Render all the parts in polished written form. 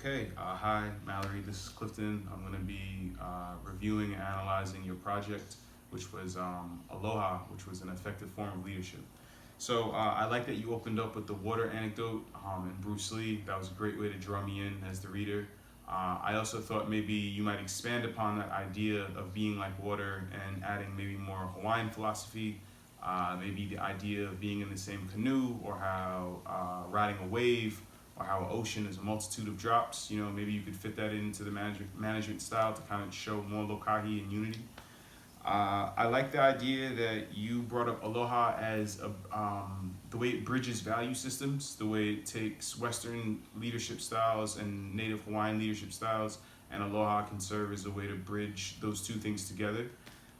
Hi, Mallory. This is Clifton. I'm going to be reviewing and analyzing your project, which was Aloha, which was an effective form of leadership. So I like that you opened up with the water anecdote and Bruce Lee. That was a great way to draw me in as the reader. I also thought maybe you might expand upon that idea of being like water and adding maybe more Hawaiian philosophy, maybe the idea of being in the same canoe, or how riding a wave, or how an ocean is a multitude of drops. You know, maybe you could fit that into the management style to kind of show more lokahi and unity. I like the idea that you brought up Aloha as the way it bridges value systems, the way it takes Western leadership styles and Native Hawaiian leadership styles, and Aloha can serve as a way to bridge those two things together.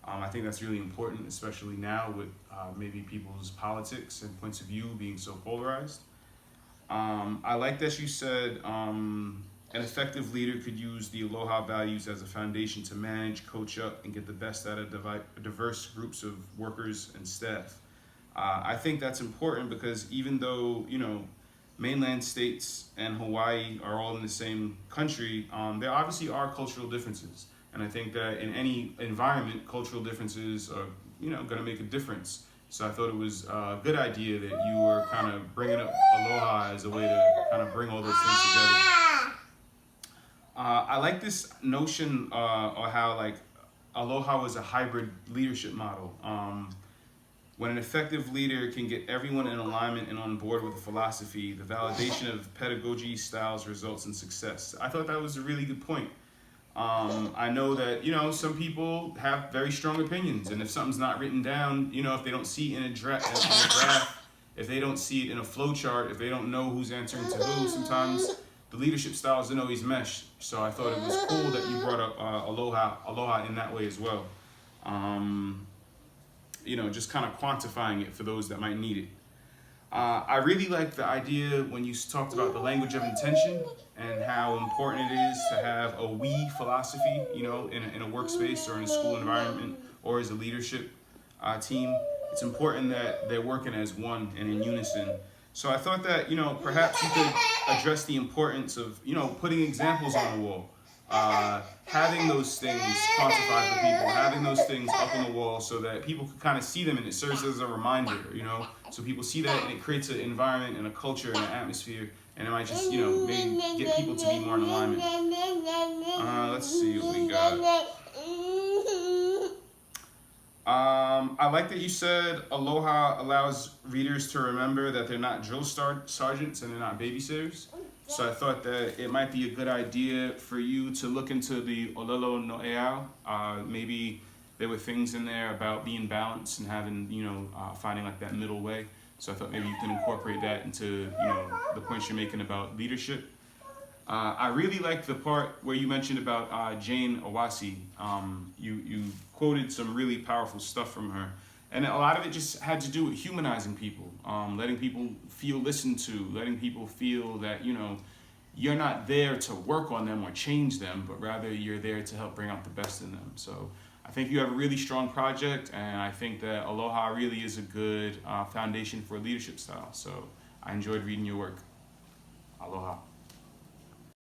I think that's really important, especially now with maybe people's politics and points of view being so polarized. I like that you said an effective leader could use the Aloha values as a foundation to manage, coach up, and get the best out of diverse groups of workers and staff. I think that's important because even though, you know, mainland states and Hawaii are all in the same country, there obviously are cultural differences. And I think that in any environment, cultural differences are, you know, going to make a difference. So I thought it was a good idea that you were kind of bringing up Aloha as a way to kind of bring all those things together. I like this notion or how like Aloha was a hybrid leadership model. When an effective leader can get everyone in alignment and on board with the philosophy, the validation of pedagogy styles results in success. I thought that was a really good point. I know that, you know, some people have very strong opinions, and if something's not written down, you know, if they don't see it in a graph, if they don't see it in a flow chart, if they don't know who's answering to who, sometimes the leadership styles don't always mesh. So I thought it was cool that you brought up Aloha in that way as well. You know, just kind of quantifying it for those that might need it. I really like the idea when you talked about the language of intention and how important it is to have a we philosophy, you know, in a workspace or in a school environment or as a leadership team. It's important that they're working as one and in unison. So I thought that, you know, perhaps you could address the importance of, you know, putting examples on the wall. Having those things quantified for people, having those things up on the wall so that people can kind of see them and it serves as a reminder, you know? So people see that and it creates an environment and a culture and an atmosphere, and it might just, you know, maybe get people to be more in alignment. Let's see what we got. I like that you said Aloha allows readers to remember that they're not drill sergeants and they're not babysitters. So I thought that it might be a good idea for you to look into the Olelo no Eau. Maybe there were things in there about being balanced and having, you know, finding like that middle way. So I thought maybe you can incorporate that into, you know, the points you're making about leadership. I really like the part where you mentioned about Jane Owasi. You quoted some really powerful stuff from her. And a lot of it just had to do with humanizing people, letting people feel listened to, letting people feel that, you know, you're not there to work on them or change them, but rather you're there to help bring out the best in them. So I think you have a really strong project, and I think that Aloha really is a good foundation for a leadership style. So I enjoyed reading your work. Aloha.